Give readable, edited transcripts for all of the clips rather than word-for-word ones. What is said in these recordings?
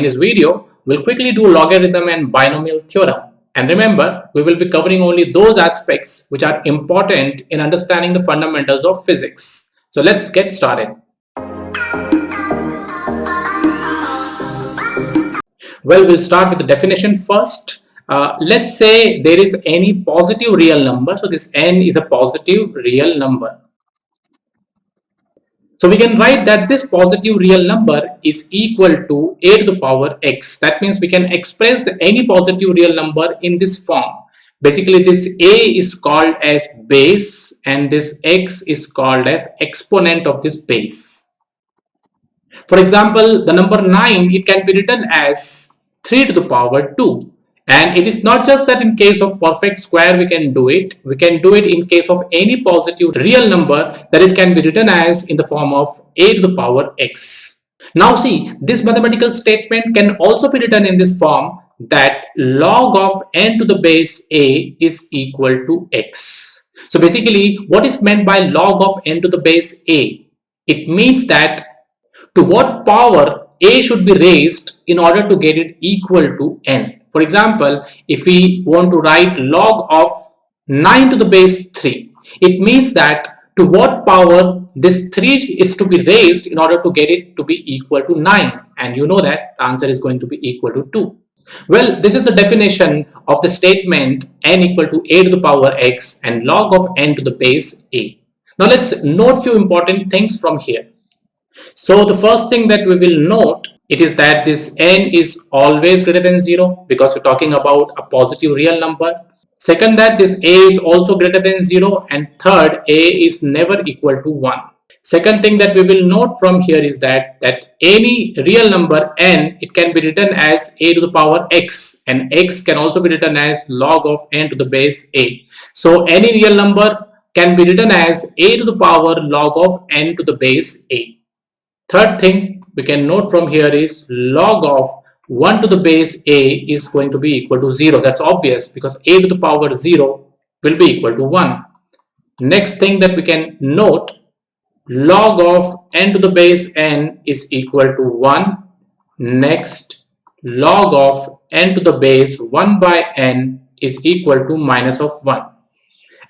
in this video, we'll quickly do logarithm and binomial theorem. And remember, we will be covering only those aspects which are important in understanding the fundamentals of physics. So let's get started. Well, we'll start with the definition first. Let's say there is any positive real number. So this n is a positive real number. So we can write that this positive real number is equal to a to the power x. That means we can express any positive real number in this form. Basically, this a is called as base and this x is called as exponent of this base. For example, the number 9, it can be written as 3 to the power 2. And it is not just that in case of perfect square we can do it. We can do it in case of any positive real number, that it can be written as in the form of a to the power x. Now see, this mathematical statement can also be written in this form, that log of n to the base a is equal to x. So basically, what is meant by log of n to the base a? It means that to what power a should be raised in order to get it equal to n. For example, if we want to write log of 9 to the base 3, it means that to what power this 3 is to be raised in order to get it to be equal to 9. And you know that the answer is going to be equal to 2. Well, this is the definition of the statement n equal to a to the power x and log of n to the base a. Now let's note few important things from here. So the first thing that we will note, it is that this n is always greater than 0 because we're talking about a positive real number. Second, that this a is also greater than 0, and third, a is never equal to 1. Second thing that we will note from here is that any real number n, it can be written as a to the power x, and x can also be written as log of n to the base a. So any real number can be written as a to the power log of n to the base a. Third thing we can note from here is log of 1 to the base a is going to be equal to 0. That's obvious because a to the power 0 will be equal to 1. Next thing that we can note, log of n to the base n is equal to 1. Next, log of n to the base 1 by n is equal to minus of 1.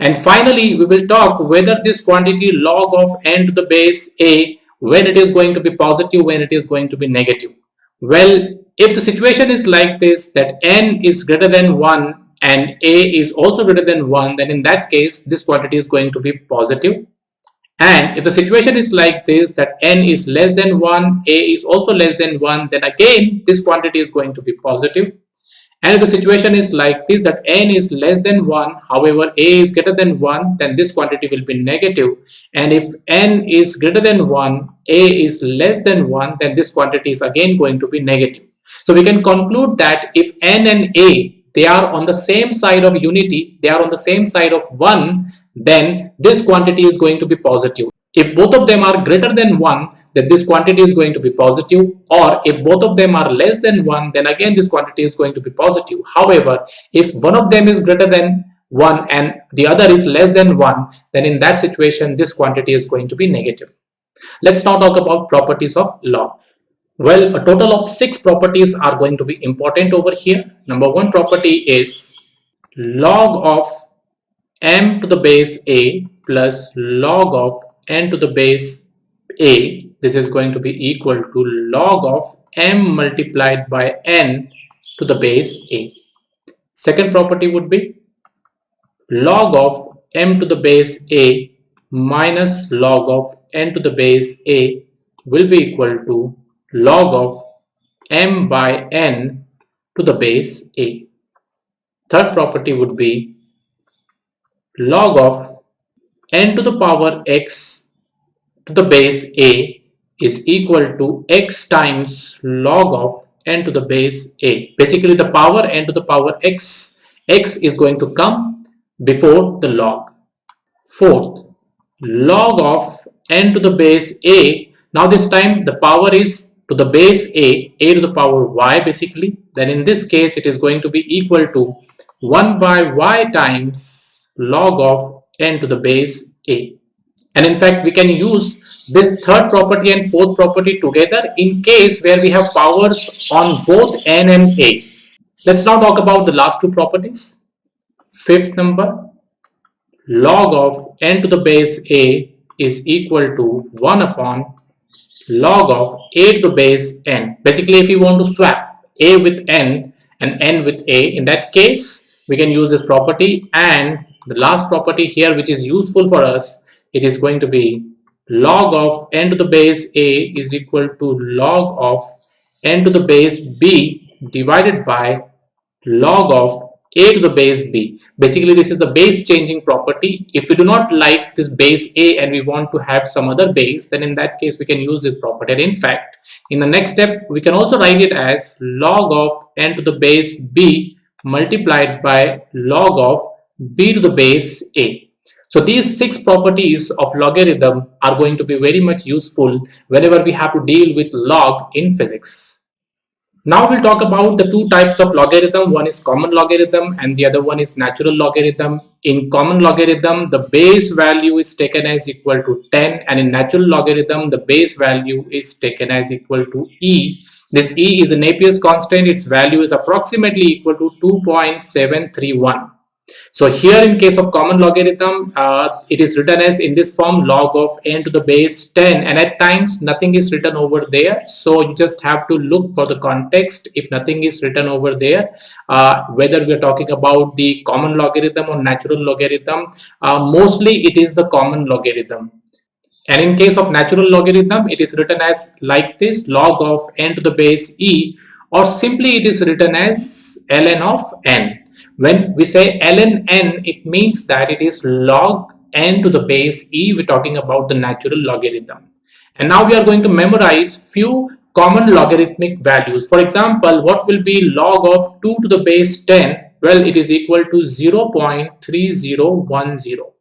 And finally, we will talk whether this quantity log of n to the base a, when it is going to be positive, when it is going to be negative. Well, if the situation is like this, that n is greater than 1 and a is also greater than 1, then in that case, this quantity is going to be positive. And if the situation is like this, that n is less than 1, a is also less than 1, then again, this quantity is going to be positive. And if the situation is like this, that n is less than 1, however a is greater than 1, then this quantity will be negative. And if n is greater than 1, a is less than 1, then this quantity is again going to be negative. So we can conclude that if n and a, they are on the same side of unity, they are on the same side of 1, then this quantity is going to be positive. If both of them are greater than 1, then this quantity is going to be positive, or if both of them are less than 1, then again this quantity is going to be positive. However, if one of them is greater than 1 and the other is less than 1, then in that situation this quantity is going to be negative. Let's now talk about properties of log. Well, a total of 6 properties are going to be important over here. Number 1 property is log of m to the base a plus log of n to the base a. This is going to be equal to log of m multiplied by n to the base a. Second property would be log of m to the base a minus log of n to the base a will be equal to log of m by n to the base a. Third property would be log of n to the power x to the base a is equal to x times log of n to the base a. Basically, the power n to the power x is going to come before the log. Fourth, log of n to the base a. Now this time the power is to the base a to the power y basically. Then in this case it is going to be equal to 1 by y times log of n to the base a. And in fact we can use this third property and fourth property together in case where we have powers on both n and a. Let's now talk about the last two properties. Fifth number, log of n to the base a is equal to 1 upon log of a to the base n. Basically, if you want to swap a with n and n with a, in that case we can use this property. And the last property here which is useful for us, it is going to be log of n to the base a is equal to log of n to the base b divided by log of a to the base b. Basically, this is the base changing property. If we do not like this base a and we want to have some other base, then in that case we can use this property. And in fact, in the next step, we can also write it as log of n to the base b multiplied by log of b to the base a. So these 6 properties of logarithm are going to be very much useful whenever we have to deal with log in physics. Now we'll talk about the two types of logarithm. One is common logarithm and the other one is natural logarithm. In common logarithm, the base value is taken as equal to 10, and in natural logarithm, the base value is taken as equal to e. This e is a Napier's constant. Its value is approximately equal to 2.731. So here in case of common logarithm, it is written as in this form log of n to the base 10, and at times nothing is written over there. So you just have to look for the context if nothing is written over there, whether we are talking about the common logarithm or natural logarithm. Mostly it is the common logarithm. And in case of natural logarithm, it is written as like this, log of n to the base e, or simply it is written as ln of n. When we say ln n, it means that it is log n to the base e. We're talking about the natural logarithm. And now we are going to memorize few common logarithmic values. For example, what will be log of 2 to the base 10? Well, it is equal to 0.3010.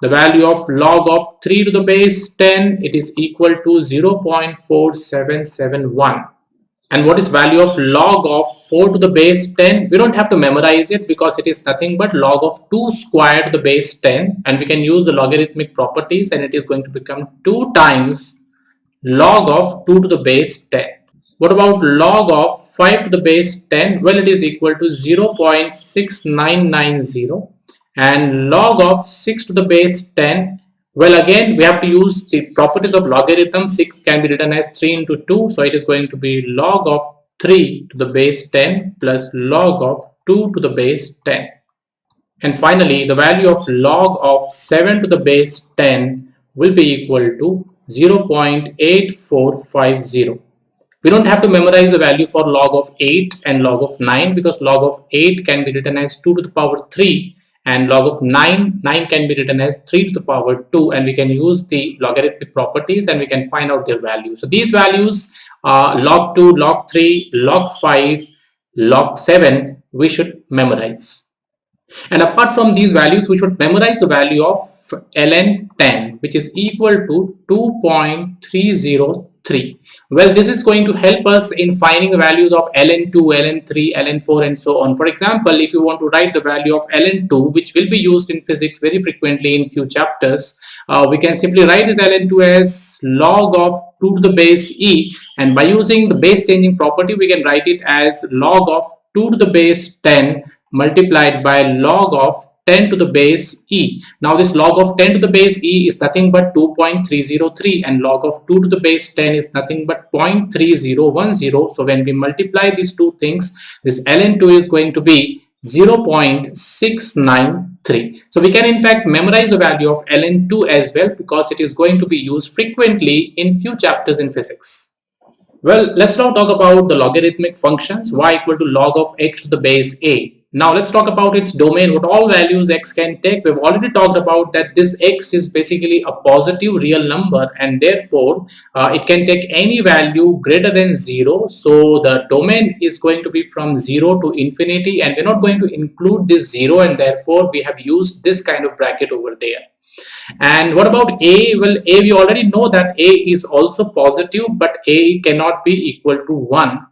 The value of log of 3 to the base 10, it is equal to 0.4771. And what is value of log of 4 to the base 10? We don't have to memorize it because it is nothing but log of 2 squared to the base 10, and we can use the logarithmic properties, and it is going to become 2 times log of 2 to the base 10. What about log of 5 to the base 10? Well, it is equal to 0.6990. And log of 6 to the base 10, well, again we have to use the properties of logarithm. 6 can be written as 3 into 2, so it is going to be log of 3 to the base 10 plus log of 2 to the base 10. And finally, the value of log of 7 to the base 10 will be equal to 0.8450. We don't have to memorize the value for log of 8 and log of 9, because log of 8 can be written as 2 to the power 3, and log of 9 can be written as 3 to the power 2, and we can use the logarithmic properties and we can find out their value. So these values, log 2, log 3, log 5, log 7, we should memorize. And apart from these values, we should memorize the value of ln 10, which is equal to 2.303. Well, this is going to help us in finding the values of ln 2, ln 3, ln 4, and so on. For example, if you want to write the value of ln 2, which will be used in physics very frequently in few chapters, we can simply write this ln 2 as log of 2 to the base e, and by using the base changing property, we can write it as log of 2 to the base 10 multiplied by log of 10 to the base e. Now this log of 10 to the base e is nothing but 2.303, and log of 2 to the base 10 is nothing but 0.3010. So when we multiply these two things, this ln 2 is going to be 0.693. So we can in fact memorize the value of ln 2 as well, because it is going to be used frequently in few chapters in physics. Well, let's now talk about the logarithmic functions. Y equal to log of x to the base a. Now let's talk about its domain, what all values x can take. We've already talked about that this x is basically a positive real number, and therefore it can take any value greater than 0. So the domain is going to be from 0 to infinity, and we're not going to include this 0, and therefore we have used this kind of bracket over there. And what about a? Well, a, we already know that a is also positive, but a cannot be equal to 1.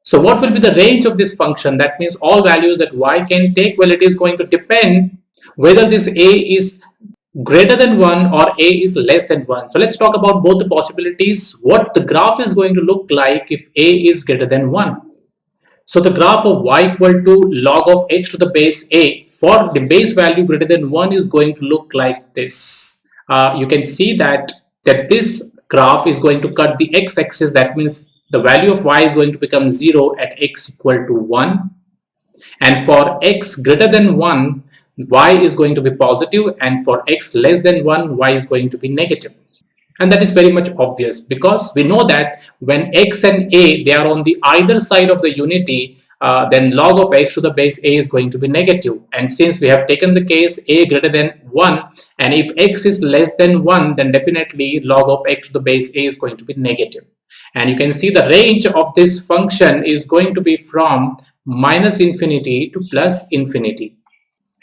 So what will be the range of this function? That means all values that y can take. Well, it is going to depend whether this a is greater than 1 or a is less than 1. So let's talk about both the possibilities, what the graph is going to look like if a is greater than 1. So the graph of y equal to log of h to the base a for the base value greater than 1 is going to look like this. You can see that this graph is going to cut the x-axis. That means the value of y is going to become 0 at x equal to 1. And for x greater than 1, y is going to be positive, and for x less than 1, y is going to be negative. And that is very much obvious because we know that when x and a, they are on the either side of the unity, then log of x to the base a is going to be negative. And since we have taken the case a greater than 1, and if x is less than 1, then definitely log of x to the base a is going to be negative. And you can see the range of this function is going to be from minus infinity to plus infinity.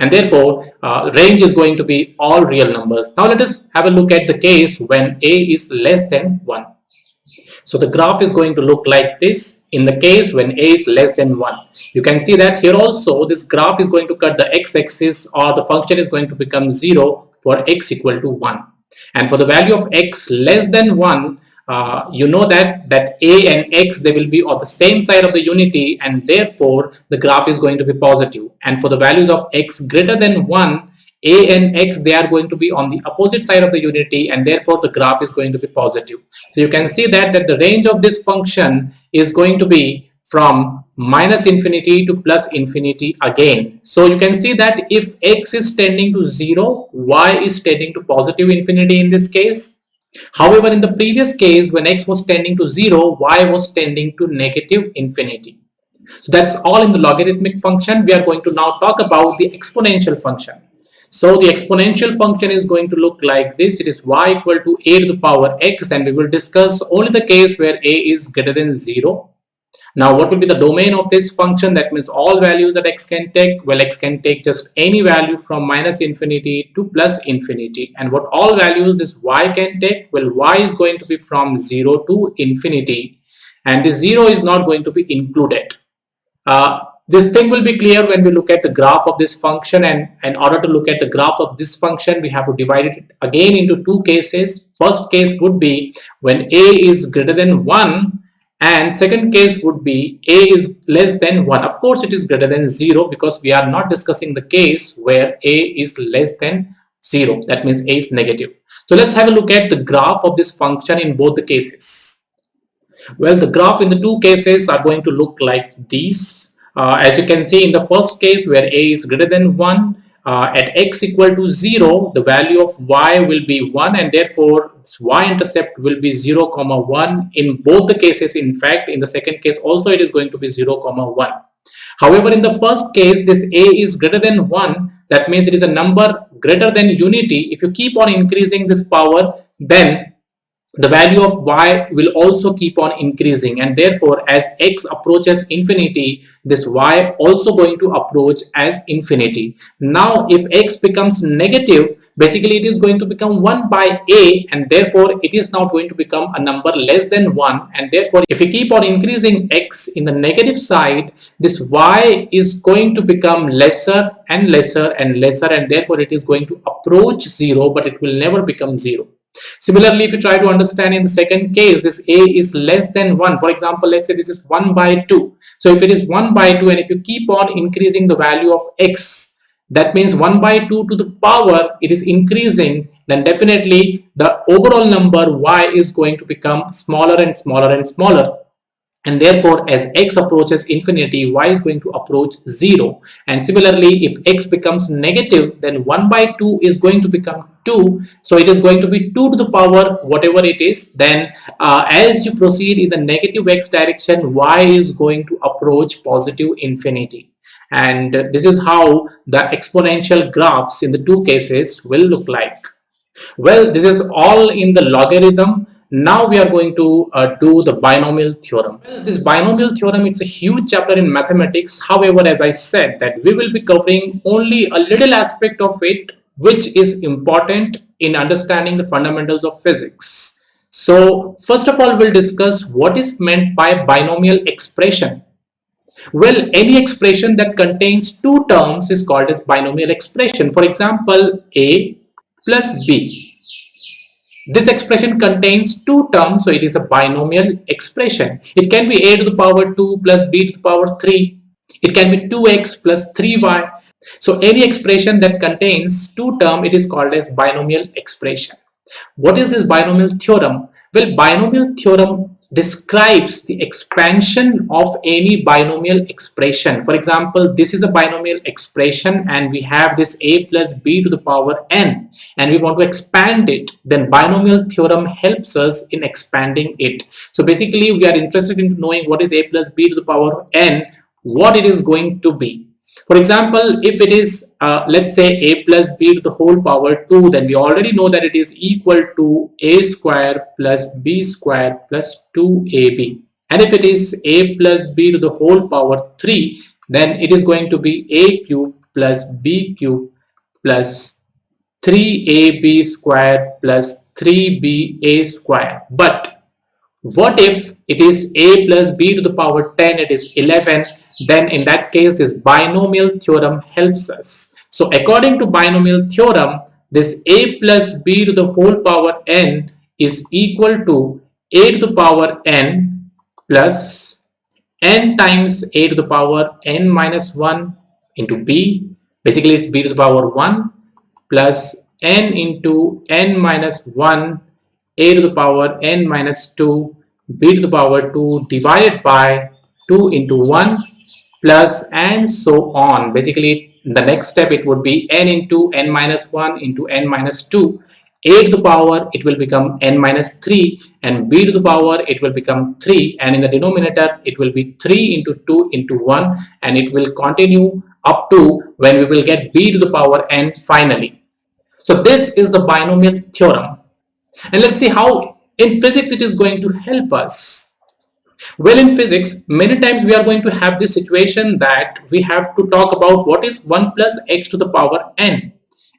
And therefore, range is going to be all real numbers. Now let us have a look at the case when a is less than 1. So the graph is going to look like this in the case when a is less than 1. You can see that here also this graph is going to cut the x-axis, or the function is going to become 0 for x equal to 1. And for the value of x less than 1, you know that a and x, they will be on the same side of the unity, and therefore the graph is going to be positive. And for the values of x greater than 1, a and x, they are going to be on the opposite side of the unity, and therefore the graph is going to be positive. So you can see that the range of this function is going to be from minus infinity to plus infinity again. So you can see that if x is tending to 0, y is tending to positive infinity in this case. However, in the previous case, when x was tending to 0, y was tending to negative infinity. So that's all in the logarithmic function. We are going to now talk about the exponential function. So the exponential function is going to look like this. It is y equal to a to the power x, and we will discuss only the case where a is greater than 0. Now, what will be the domain of this function? That means all values that x can take. Well, x can take just any value from minus infinity to plus infinity. And what all values this y can take? Well, y is going to be from 0 to infinity, and the 0 is not going to be included. This thing will be clear when we look at the graph of this function, and in order to look at the graph of this function, we have to divide it again into two cases. First case would be when a is greater than 1, and second case would be a is less than 1. Of course, it is greater than 0 because we are not discussing the case where a is less than 0. That means a is negative. So let's have a look at the graph of this function in both the cases. Well, the graph in the two cases are going to look like these. As you can see in the first case where a is greater than 1, at x equal to 0, the value of y will be 1, and therefore y-intercept will be 0, 1 in both the cases. In fact, in the second case also it is going to be 0, 1. However, in the first case, this a is greater than 1. That means it is a number greater than unity. If you keep on increasing this power, then the value of y will also keep on increasing, and therefore as x approaches infinity, this y also going to approach as infinity. Now if x becomes negative, basically it is going to become 1 by a, and therefore it is now going to become a number less than 1, and therefore if we keep on increasing x in the negative side, this y is going to become lesser and lesser and lesser, and therefore it is going to approach 0, but it will never become 0. Similarly, if you try to understand in the second case, this a is less than 1. For example, let's say this is 1 by 2. So if it is 1 by 2, and if you keep on increasing the value of x, that means 1 by 2 to the power, it is increasing, then definitely the overall number y is going to become smaller and smaller and smaller. And therefore, as x approaches infinity, y is going to approach 0. And similarly, if x becomes negative, then 1 by 2 is going to become 2. So it is going to be 2 to the power whatever it is. Then as you proceed in the negative x direction, y is going to approach positive infinity. And this is how the exponential graphs in the two cases will look like. Well, this is all in the logarithm. Now we are going to do the binomial theorem. Well, this binomial theorem, it's a huge chapter in mathematics. However, as I said, that we will be covering only a little aspect of it, which is important in understanding the fundamentals of physics. So first of all, we'll discuss what is meant by binomial expression. Well, any expression that contains two terms is called as binomial expression. For example, a plus b. This expression contains two terms, so it is a binomial expression. It can be a to the power 2 plus b to the power 3. It can be 2x plus 3y. So any expression that contains two terms, it is called as binomial expression. What is this binomial theorem? Well, binomial theorem describes the expansion of any binomial expression. For example, this is a binomial expression and we have this a plus b to the power n and we want to expand it. Then binomial theorem helps us in expanding it. So basically we are interested in knowing what is a plus b to the power n, what it is going to be. For example, if it is, let's say a plus b to the whole power 2, then we already know that it is equal to a square plus b square plus 2ab. And if it is a plus b to the whole power 3, then it is going to be a cube plus b cube plus 3ab square plus 3ba square. But what if it is a plus b to the power 10, it is 11, then in that case this binomial theorem helps us. So according to binomial theorem, this a plus b to the whole power n is equal to a to the power n plus n times a to the power n minus 1 into b. Basically it's b to the power 1 plus n into n minus 1 a to the power n minus 2 b to the power 2 divided by 2 into 1 plus and so on. Basically the next step it would be n into n minus 1 into n minus 2, a to the power it will become n minus 3 and b to the power it will become 3, and in the denominator it will be 3 into 2 into 1, and it will continue up to when we will get b to the power n finally. So this is the binomial theorem, and let's see how in physics it is going to help us. Well, in physics, many times we are going to have this situation that we have to talk about what is 1 plus x to the power n.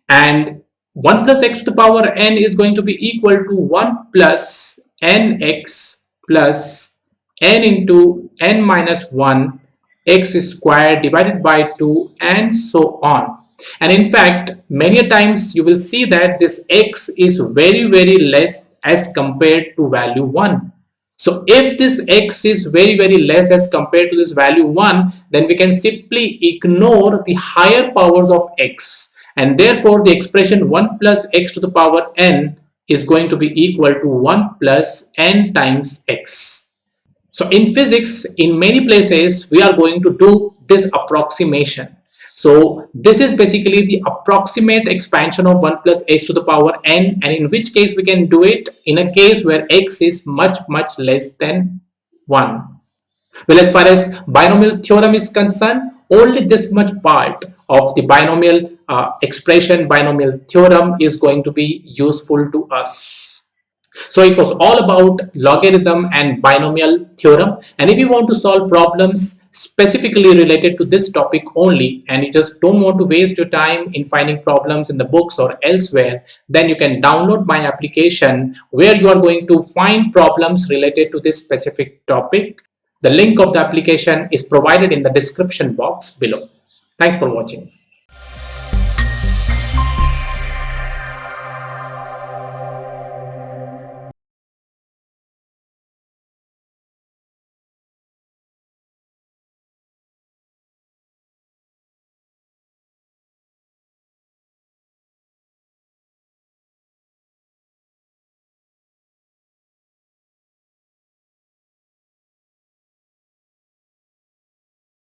And 1 plus x to the power n is going to be equal to 1 plus nx plus n into n minus 1 x squared divided by 2 and so on. And in fact, many times you will see that this x is very, very less as compared to value 1. So if this x is very, very less as compared to this value 1, then we can simply ignore the higher powers of x. And therefore, the expression 1 plus x to the power n is going to be equal to 1 plus n times x. So in physics, in many places, we are going to do this approximation. So this is basically the approximate expansion of 1 plus x to the power n, and in which case we can do it in a case where x is much, much less than 1. Well, as far as binomial theorem is concerned, only this much part of the binomial expression, binomial theorem is going to be useful to us. So it was all about logarithm and binomial theorem, and if you want to solve problems specifically related to this topic only and you just don't want to waste your time in finding problems in the books or elsewhere, then you can download my application where you are going to find problems related to this specific topic. The link of the application is provided in the description box below. Thanks for watching.